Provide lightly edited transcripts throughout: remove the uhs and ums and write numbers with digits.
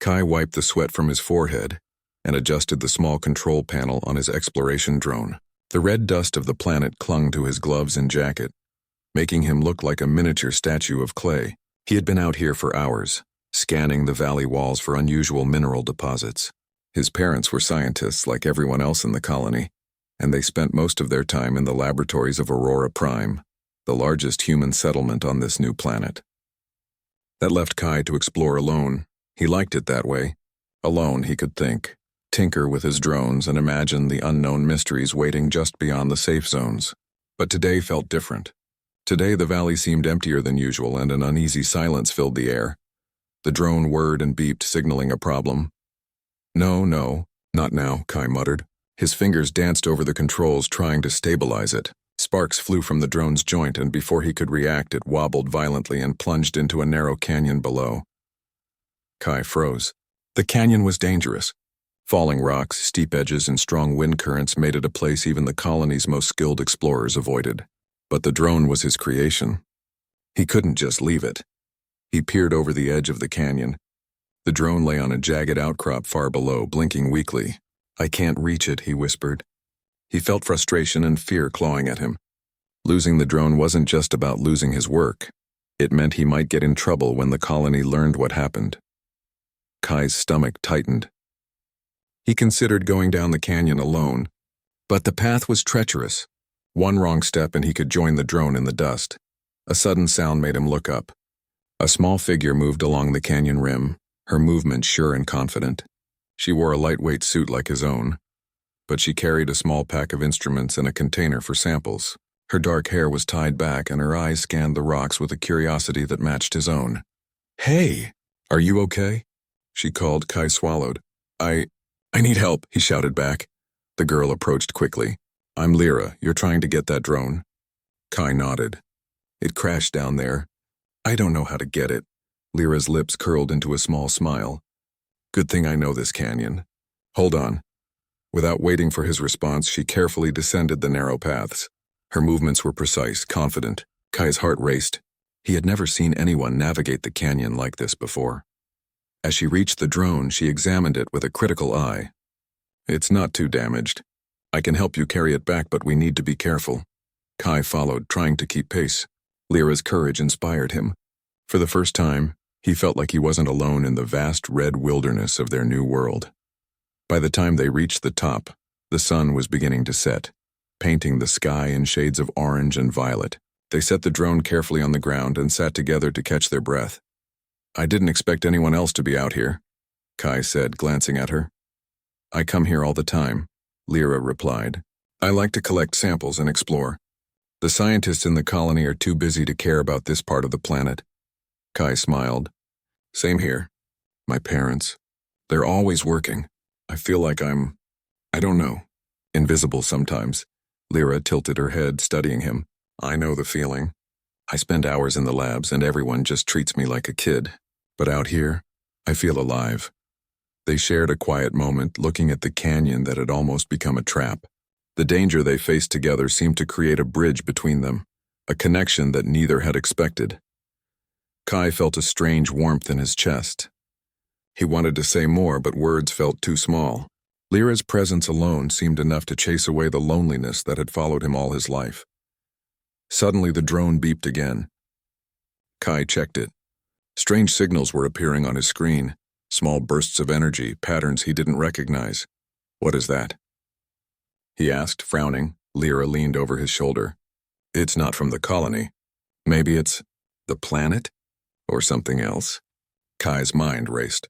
Kai wiped the sweat from his forehead and adjusted the small control panel on his exploration drone. The red dust of the planet clung to his gloves and jacket, making him look like a miniature statue of clay. He had been out here for hours, scanning the valley walls for unusual mineral deposits. His parents were scientists like everyone else in the colony, and they spent most of their time in the laboratories of Aurora Prime, the largest human settlement on this new planet. That left Kai to explore alone. He liked it that way. Alone, he could think, tinker with his drones, and imagine the unknown mysteries waiting just beyond the safe zones. But today felt different. Today the valley seemed emptier than usual, and an uneasy silence filled the air. The drone whirred and beeped, signaling a problem. No, not now, Kai muttered. His fingers danced over the controls, trying to stabilize it. Sparks flew from the drone's joint, and before he could react, it wobbled violently and plunged into a narrow canyon below. Kai froze. The canyon was dangerous. Falling rocks, steep edges, and strong wind currents made it a place even the colony's most skilled explorers avoided. But the drone was his creation. He couldn't just leave it. He peered over the edge of the canyon. The drone lay on a jagged outcrop far below, blinking weakly. I can't reach it, he whispered. He felt frustration and fear clawing at him. Losing the drone wasn't just about losing his work. It meant he might get in trouble when the colony learned what happened. Kai's stomach tightened. He considered going down the canyon alone, but the path was treacherous. One wrong step and he could join the drone in the dust. A sudden sound made him look up. A small figure moved along the canyon rim, her movement sure and confident. She wore a lightweight suit like his own, but she carried a small pack of instruments and a container for samples. Her dark hair was tied back and her eyes scanned the rocks with a curiosity that matched his own. Hey, are you okay? She called. Kai swallowed. I need help, he shouted back. The girl approached quickly. I'm Lyra. You're trying to get that drone? Kai nodded. It crashed down there. I don't know how to get it. Lyra's lips curled into a small smile. Good thing I know this canyon. Hold on. Without waiting for his response, she carefully descended the narrow paths. Her movements were precise, confident. Kai's heart raced. He had never seen anyone navigate the canyon like this before. As she reached the drone, she examined it with a critical eye. It's not too damaged. I can help you carry it back, but we need to be careful. Kai followed, trying to keep pace. Lyra's courage inspired him. For the first time, he felt like he wasn't alone in the vast red wilderness of their new world. By the time they reached the top, the sun was beginning to set, painting the sky in shades of orange and violet. They set the drone carefully on the ground and sat together to catch their breath. I didn't expect anyone else to be out here, Kai said, glancing at her. I come here all the time, Lyra replied. I like to collect samples and explore. The scientists in the colony are too busy to care about this part of the planet. Kai smiled. Same here. My parents. They're always working. I feel like I don't know, invisible sometimes. Lyra tilted her head, studying him. I know the feeling. I spend hours in the labs and everyone just treats me like a kid. But out here, I feel alive. They shared a quiet moment, looking at the canyon that had almost become a trap. The danger they faced together seemed to create a bridge between them, a connection that neither had expected. Kai felt a strange warmth in his chest. He wanted to say more, but words felt too small. Lyra's presence alone seemed enough to chase away the loneliness that had followed him all his life. Suddenly the drone beeped again. Kai checked it. Strange signals were appearing on his screen, small bursts of energy, patterns he didn't recognize. What is that? He asked, frowning. Lyra leaned over his shoulder. It's not from the colony. Maybe it's the planet? Or something else? Kai's mind raced.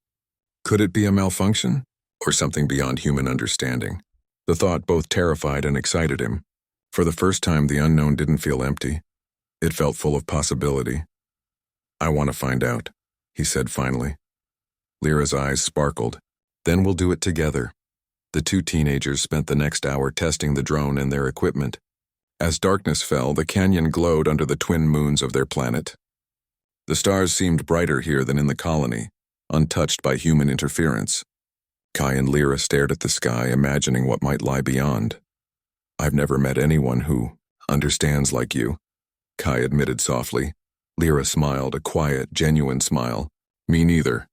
Could it be a malfunction? Or something beyond human understanding? The thought both terrified and excited him. For the first time, the unknown didn't feel empty. It felt full of possibility. I want to find out, he said finally. Lyra's eyes sparkled. Then we'll do it together. The two teenagers spent the next hour testing the drone and their equipment. As darkness fell, the canyon glowed under the twin moons of their planet. The stars seemed brighter here than in the colony, untouched by human interference. Kai and Lyra stared at the sky, imagining what might lie beyond. I've never met anyone who understands like you, Kai admitted softly. Lyra smiled, a quiet, genuine smile. Me neither.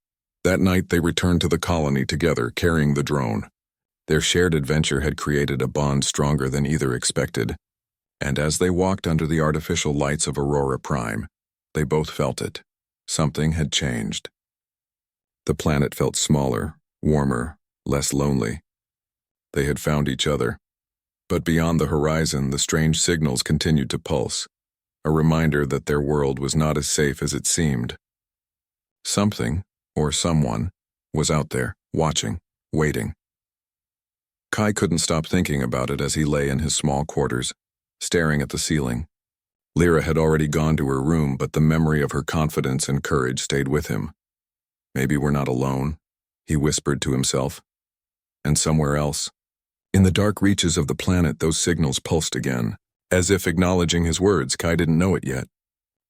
That night they returned to the colony together, carrying the drone. Their shared adventure had created a bond stronger than either expected, and as they walked under the artificial lights of Aurora Prime, they both felt it. Something had changed. The planet felt smaller, warmer, less lonely. They had found each other. But beyond the horizon, the strange signals continued to pulse, a reminder that their world was not as safe as it seemed. Something, or someone, was out there, watching, waiting. Kai couldn't stop thinking about it as he lay in his small quarters, staring at the ceiling. Lyra had already gone to her room, but the memory of her confidence and courage stayed with him. Maybe we're not alone, he whispered to himself. And somewhere else, in the dark reaches of the planet, those signals pulsed again, as if acknowledging his words. Kai didn't know it yet,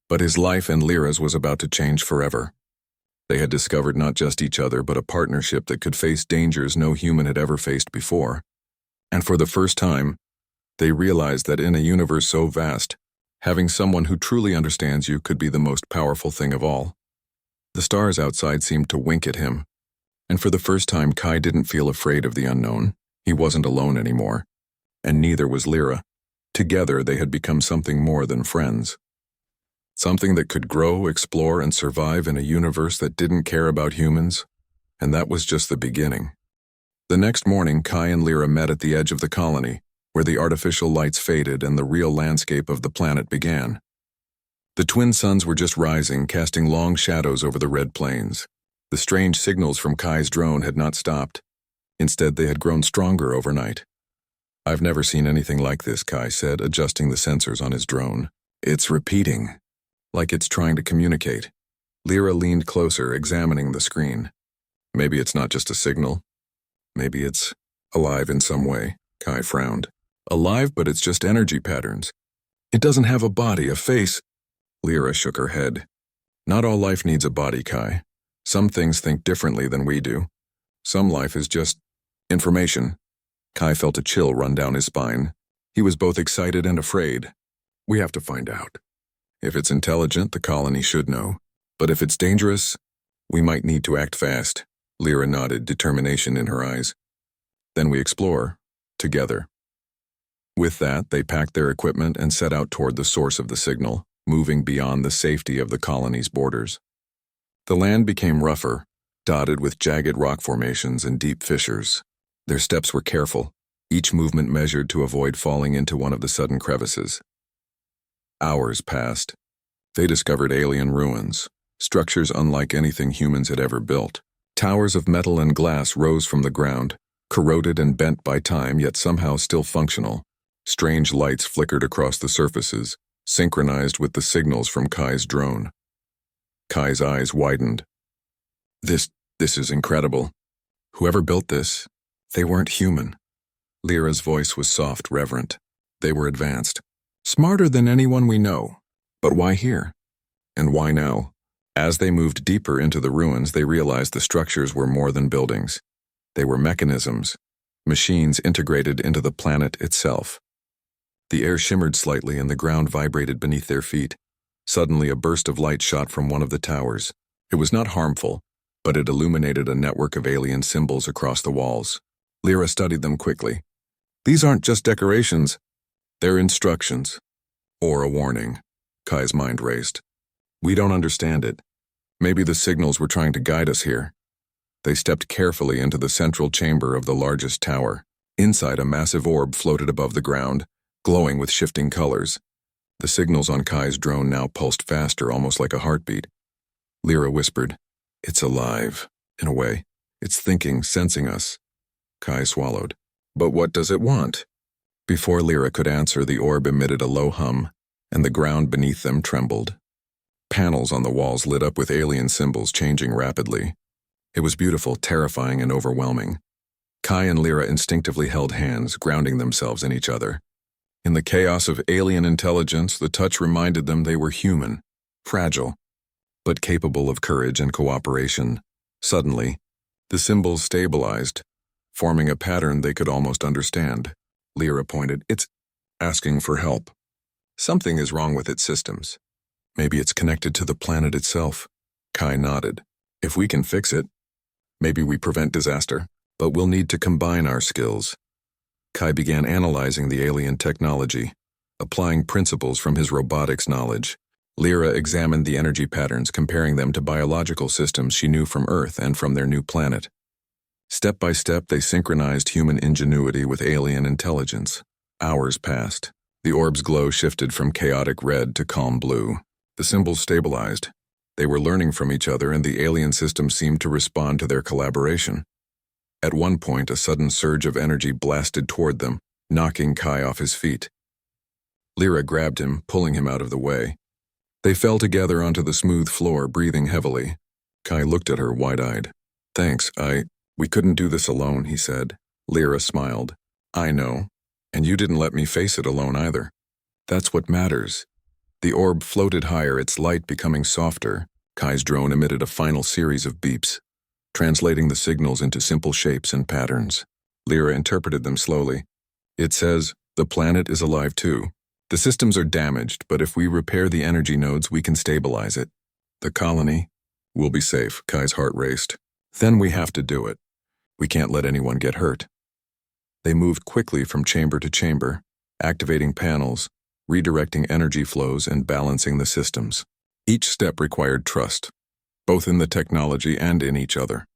but his life and Lyra's was about to change forever. They had discovered not just each other, but a partnership that could face dangers no human had ever faced before. And for the first time, they realized that in a universe so vast, having someone who truly understands you could be the most powerful thing of all. The stars outside seemed to wink at him, and for the first time Kai didn't feel afraid of the unknown. He wasn't alone anymore, and neither was Lyra. Together they had become something more than friends. Something that could grow, explore, and survive in a universe that didn't care about humans, and that was just the beginning. The next morning, Kai and Lyra met at the edge of the colony, where the artificial lights faded and the real landscape of the planet began. The twin suns were just rising, casting long shadows over the red plains. The strange signals from Kai's drone had not stopped. Instead, they had grown stronger overnight. "I've never seen anything like this," Kai said, adjusting the sensors on his drone. "It's repeating, like it's trying to communicate." Lyra leaned closer, examining the screen. "Maybe it's not just a signal. Maybe it's alive in some way," Kai frowned. "Alive, but it's just energy patterns. It doesn't have a body, a face." Lyra shook her head. "Not all life needs a body, Kai. Some things think differently than we do. Some life is just information." Kai felt a chill run down his spine. He was both excited and afraid. "We have to find out. If it's intelligent, the colony should know. But if it's dangerous, we might need to act fast." Lyra nodded, determination in her eyes. "Then we explore, together." With that, they packed their equipment and set out toward the source of the signal, moving beyond the safety of the colony's borders. The land became rougher, dotted with jagged rock formations and deep fissures. Their steps were careful, each movement measured to avoid falling into one of the sudden crevices. Hours passed. They discovered alien ruins, structures unlike anything humans had ever built. Towers of metal and glass rose from the ground, corroded and bent by time, yet somehow still functional. Strange lights flickered across the surfaces, synchronized with the signals from Kai's drone. Kai's eyes widened. This is incredible. Whoever built this, they weren't human." Lyra's voice was soft, reverent. "They were advanced. Smarter than anyone we know. But why here? And why now?" As they moved deeper into the ruins, they realized the structures were more than buildings. They were mechanisms, machines integrated into the planet itself. The air shimmered slightly and the ground vibrated beneath their feet. Suddenly, a burst of light shot from one of the towers. It was not harmful, but it illuminated a network of alien symbols across the walls. Lyra studied them quickly. "These aren't just decorations. They're instructions. Or a warning." Kai's mind raced. "We don't understand it. Maybe the signals were trying to guide us here." They stepped carefully into the central chamber of the largest tower. Inside, a massive orb floated above the ground, glowing with shifting colors. The signals on Kai's drone now pulsed faster, almost like a heartbeat. Lyra whispered, "It's alive, in a way. It's thinking, sensing us." Kai swallowed. "But what does it want?" Before Lyra could answer, the orb emitted a low hum, and the ground beneath them trembled. Panels on the walls lit up with alien symbols, changing rapidly. It was beautiful, terrifying, and overwhelming. Kai and Lyra instinctively held hands, grounding themselves in each other. In the chaos of alien intelligence, the touch reminded them they were human, fragile, but capable of courage and cooperation. Suddenly, the symbols stabilized, forming a pattern they could almost understand. Lyra pointed, "It's asking for help. Something is wrong with its systems. Maybe it's connected to the planet itself." Kai nodded. "If we can fix it, Maybe we prevent disaster, but we'll need to combine our skills. Kai began analyzing the alien technology, applying principles from his robotics knowledge. Lyra examined the energy patterns, comparing them to biological systems she knew from Earth and from their new planet. Step by step, they synchronized human ingenuity with alien intelligence. Hours passed. The orb's glow shifted from chaotic red to calm blue. The symbols stabilized. They were learning from each other, and the alien system seemed to respond to their collaboration. At one point, a sudden surge of energy blasted toward them, knocking Kai off his feet. Lyra grabbed him, pulling him out of the way. They fell together onto the smooth floor, breathing heavily. Kai looked at her wide-eyed. "Thanks, we couldn't do this alone," he said. Lyra smiled. "I know. And you didn't let me face it alone either. That's what matters." The orb floated higher, its light becoming softer. Kai's drone emitted a final series of beeps, translating the signals into simple shapes and patterns. Lyra interpreted them slowly. "It says, the planet is alive too. The systems are damaged, but if we repair the energy nodes, we can stabilize it. The colony will be safe." Kai's heart raced. "Then we have to do it. We can't let anyone get hurt." They moved quickly from chamber to chamber, activating panels, redirecting energy flows, and balancing the systems. Each step required trust, both in the technology and in each other.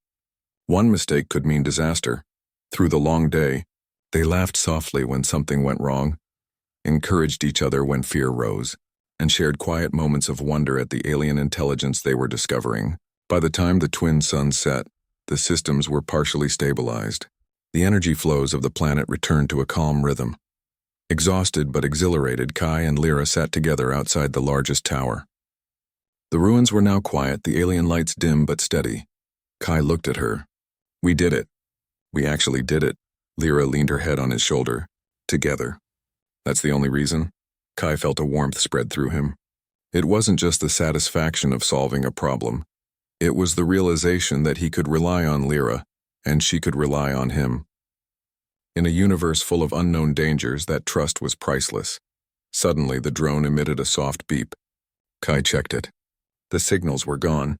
One mistake could mean disaster. Through the long day, they laughed softly when something went wrong, encouraged each other when fear rose, and shared quiet moments of wonder at the alien intelligence they were discovering. By the time the twin suns set, the systems were partially stabilized. The energy flows of the planet returned to a calm rhythm. Exhausted but exhilarated, Kai and Lyra sat together outside the largest tower. The ruins were now quiet, the alien lights dim but steady. Kai looked at her. "We did it. We actually did it." Lyra leaned her head on his shoulder. "Together. That's the only reason?" Kai felt a warmth spread through him. It wasn't just the satisfaction of solving a problem. It was the realization that he could rely on Lyra, and she could rely on him. In a universe full of unknown dangers, that trust was priceless. Suddenly, the drone emitted a soft beep. Kai checked it. The signals were gone.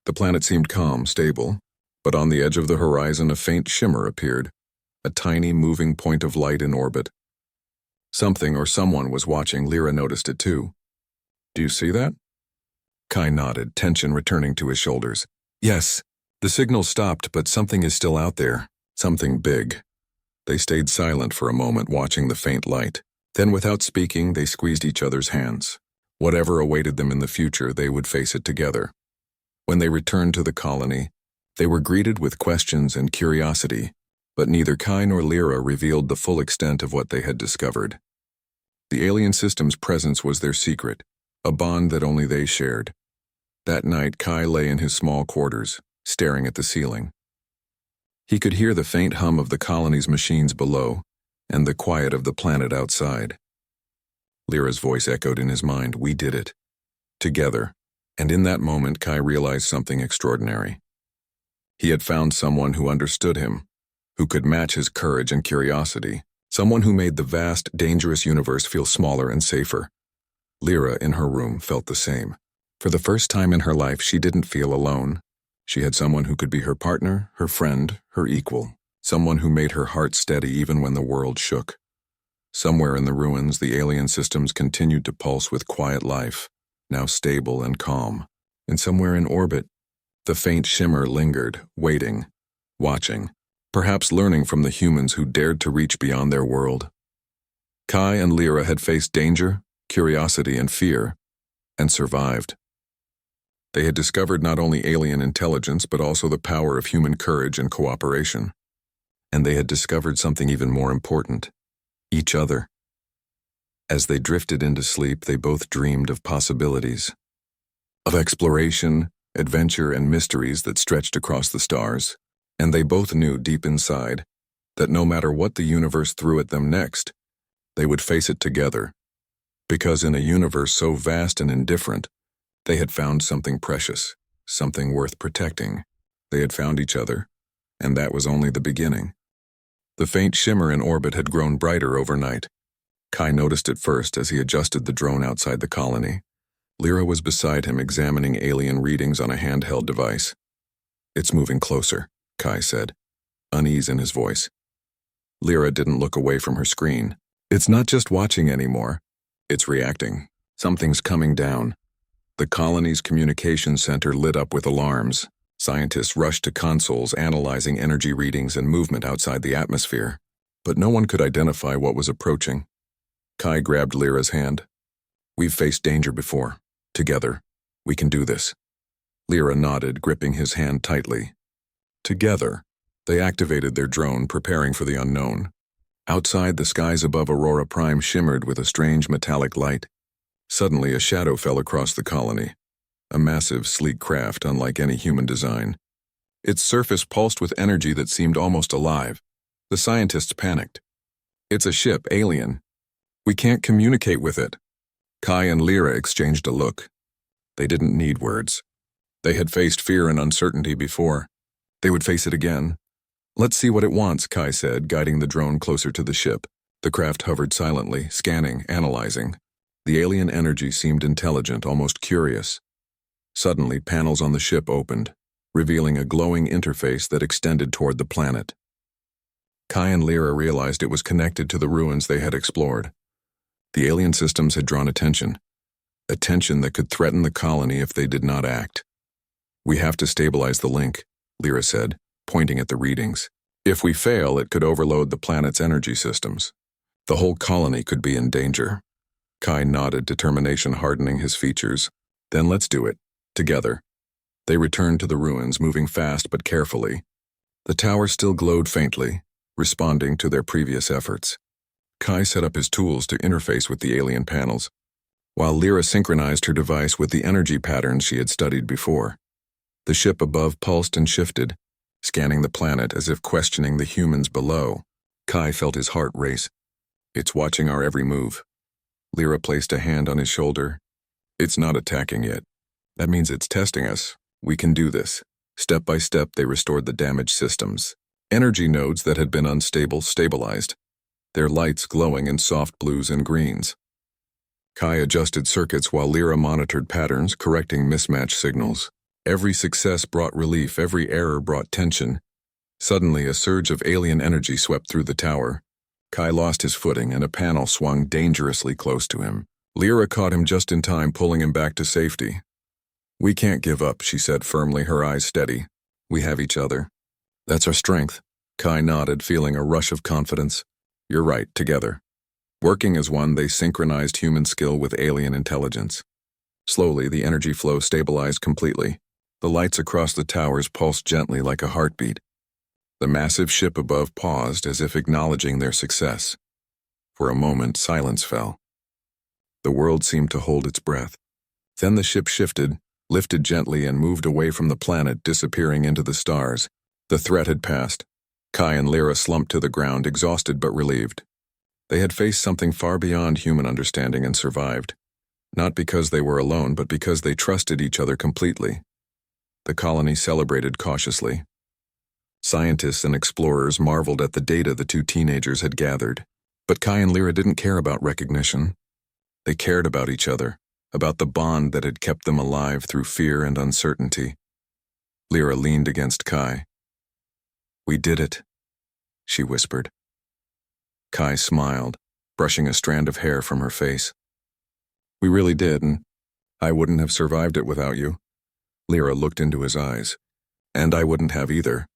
The planet seemed calm, stable, but on the edge of the horizon a faint shimmer appeared, a tiny moving point of light in orbit. Something or someone was watching. Lyra noticed it too. "Do you see that?" Kai nodded, tension returning to his shoulders. "Yes, the signal stopped, but something is still out there, something big." They stayed silent for a moment, watching the faint light. Then, without speaking, they squeezed each other's hands. Whatever awaited them in the future, they would face it together. When they returned to the colony, they were greeted with questions and curiosity, but neither Kai nor Lyra revealed the full extent of what they had discovered. The alien system's presence was their secret, a bond that only they shared. That night, Kai lay in his small quarters, staring at the ceiling. He could hear the faint hum of the colony's machines below, and the quiet of the planet outside. Lyra's voice echoed in his mind. "We did it. Together." And in that moment, Kai realized something extraordinary. He had found someone who understood him, who could match his courage and curiosity, someone who made the vast, dangerous universe feel smaller and safer. Lyra, in her room, felt the same. For the first time in her life, she didn't feel alone. She had someone who could be her partner, her friend, her equal, someone who made her heart steady even when the world shook. Somewhere in the ruins, the alien systems continued to pulse with quiet life, now stable and calm. And somewhere in orbit, the faint shimmer lingered, waiting, watching, perhaps learning from the humans who dared to reach beyond their world. Kai and Lyra had faced danger, curiosity, and fear, and survived. They had discovered not only alien intelligence, but also the power of human courage and cooperation. And they had discovered something even more important: each other. As they drifted into sleep, they both dreamed of possibilities, of exploration, adventure, and mysteries that stretched across the stars. And they both knew deep inside that no matter what the universe threw at them next, they would face it together. Because in a universe so vast and indifferent, they had found something precious, something worth protecting. They had found each other, and that was only the beginning. The faint shimmer in orbit had grown brighter overnight. Kai noticed it first as he adjusted the drone outside the colony. Lyra was beside him, examining alien readings on a handheld device. "It's moving closer," Kai said, unease in his voice. Lyra didn't look away from her screen. It's not just watching anymore. It's reacting. Something's coming down. The colony's communication center lit up with alarms. Scientists rushed to consoles analyzing energy readings and movement outside the atmosphere. But no one could identify what was approaching. Kai grabbed Lyra's hand. We've faced danger before. Together, we can do this. Lyra nodded, gripping his hand tightly. Together, they activated their drone, preparing for the unknown. Outside, the skies above Aurora Prime shimmered with a strange metallic light. Suddenly, a shadow fell across the colony. A massive, sleek craft unlike any human design. Its surface pulsed with energy that seemed almost alive. The scientists panicked. It's a ship, alien. We can't communicate with it. Kai and Lyra exchanged a look. They didn't need words. They had faced fear and uncertainty before. They would face it again. Let's see what it wants, Kai said, guiding the drone closer to the ship. The craft hovered silently, scanning, analyzing. The alien energy seemed intelligent, almost curious. Suddenly, panels on the ship opened, revealing a glowing interface that extended toward the planet. Kai and Lyra realized it was connected to the ruins they had explored. The alien systems had drawn attention that could threaten the colony if they did not act. We have to stabilize the link, Lyra said, pointing at the readings. If we fail, it could overload the planet's energy systems. The whole colony could be in danger. Kai nodded, determination hardening his features. Then let's do it. Together. They returned to the ruins, moving fast but carefully. The tower still glowed faintly, responding to their previous efforts. Kai set up his tools to interface with the alien panels, while Lyra synchronized her device with the energy patterns she had studied before. The ship above pulsed and shifted, scanning the planet as if questioning the humans below. Kai felt his heart race. It's watching our every move. Lyra placed a hand on his shoulder. It's not attacking yet. That means it's testing us. We can do this. Step by step, they restored the damaged systems. Energy nodes that had been unstable stabilized, their lights glowing in soft blues and greens. Kai adjusted circuits while Lyra monitored patterns, correcting mismatched signals. Every success brought relief, every error brought tension. Suddenly, a surge of alien energy swept through the tower. Kai lost his footing, and a panel swung dangerously close to him. Lyra caught him just in time, pulling him back to safety. We can't give up, she said firmly, her eyes steady. We have each other. That's our strength. Kai nodded, feeling a rush of confidence. You're right, together. Working as one, they synchronized human skill with alien intelligence. Slowly, the energy flow stabilized completely. The lights across the towers pulsed gently like a heartbeat. The massive ship above paused as if acknowledging their success. For a moment, silence fell. The world seemed to hold its breath. Then the ship shifted, lifted gently, and moved away from the planet, disappearing into the stars. The threat had passed. Kai and Lyra slumped to the ground, exhausted but relieved. They had faced something far beyond human understanding and survived. Not because they were alone, but because they trusted each other completely. The colony celebrated cautiously. Scientists and explorers marveled at the data the two teenagers had gathered. But Kai and Lyra didn't care about recognition. They cared about each other, about the bond that had kept them alive through fear and uncertainty. Lyra leaned against Kai. We did it, she whispered. Kai smiled, brushing a strand of hair from her face. We really did, and I wouldn't have survived it without you. Lyra looked into his eyes. And I wouldn't have either.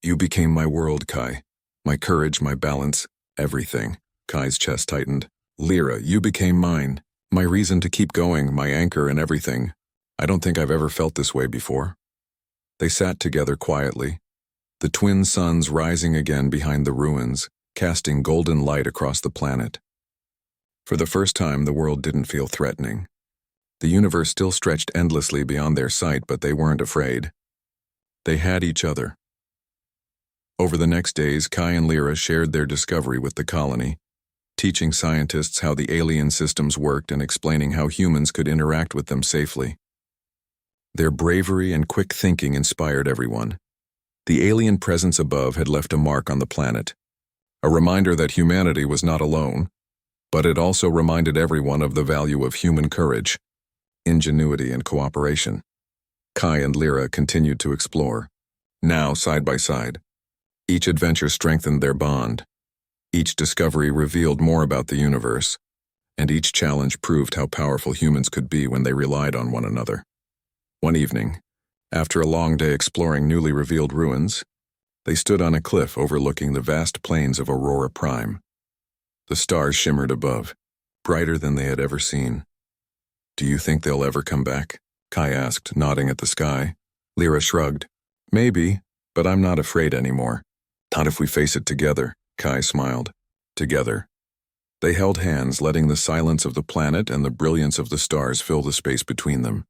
You became my world, Kai. My courage, my balance, everything. Kai's chest tightened. Lyra, you became mine. My reason to keep going, my anchor and everything. I don't think I've ever felt this way before. They sat together quietly, the twin suns rising again behind the ruins, casting golden light across the planet. For the first time, the world didn't feel threatening. The universe still stretched endlessly beyond their sight, but they weren't afraid. They had each other. Over the next days, Kai and Lyra shared their discovery with the colony, teaching scientists how the alien systems worked and explaining how humans could interact with them safely. Their bravery and quick thinking inspired everyone. The alien presence above had left a mark on the planet, a reminder that humanity was not alone, but it also reminded everyone of the value of human courage, ingenuity, and cooperation. Kai and Lyra continued to explore. now side by side. Each adventure strengthened their bond. Each discovery revealed more about the universe, and each challenge proved how powerful humans could be when they relied on one another. One evening, after a long day exploring newly revealed ruins, they stood on a cliff overlooking the vast plains of Aurora Prime. The stars shimmered above, brighter than they had ever seen. "Do you think they'll ever come back?" Kai asked, nodding at the sky. Lyra shrugged. "Maybe, but I'm not afraid anymore." "Not if we face it together," Kai smiled. Together. They held hands, letting the silence of the planet and the brilliance of the stars fill the space between them.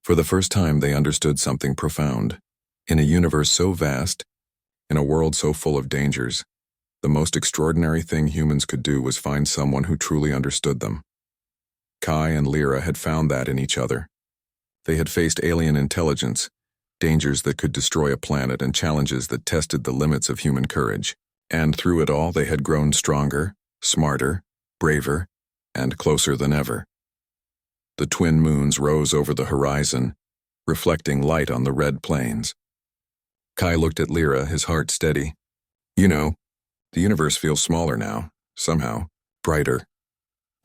For the first time, they understood something profound. In a universe so vast, in a world so full of dangers, the most extraordinary thing humans could do was find someone who truly understood them. Kai and Lyra had found that in each other. They had faced alien intelligence, dangers that could destroy a planet, and challenges that tested the limits of human courage. And through it all, they had grown stronger, smarter, braver, and closer than ever. The twin moons rose over the horizon, reflecting light on the red plains. Kai looked at Lyra, his heart steady. "You know, the universe feels smaller now, somehow, brighter."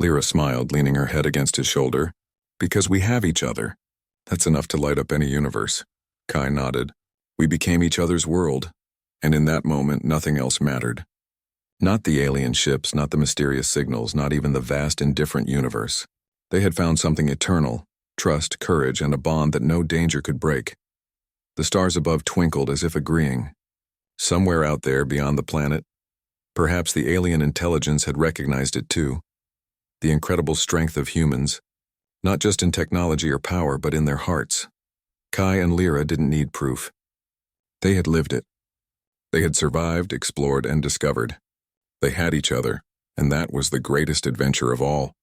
Lyra smiled, leaning her head against his shoulder. "Because we have each other. That's enough to light up any universe." Kai nodded. "We became each other's world, and in that moment nothing else mattered. Not the alien ships, not the mysterious signals, not even the vast, indifferent universe. They had found something eternal, trust, courage, and a bond that no danger could break." The stars above twinkled as if agreeing. Somewhere out there beyond the planet, perhaps the alien intelligence had recognized it too. The incredible strength of humans, not just in technology or power, but in their hearts. Kai and Lyra didn't need proof. They had lived it. They had survived, explored, and discovered. They had each other, and that was the greatest adventure of all.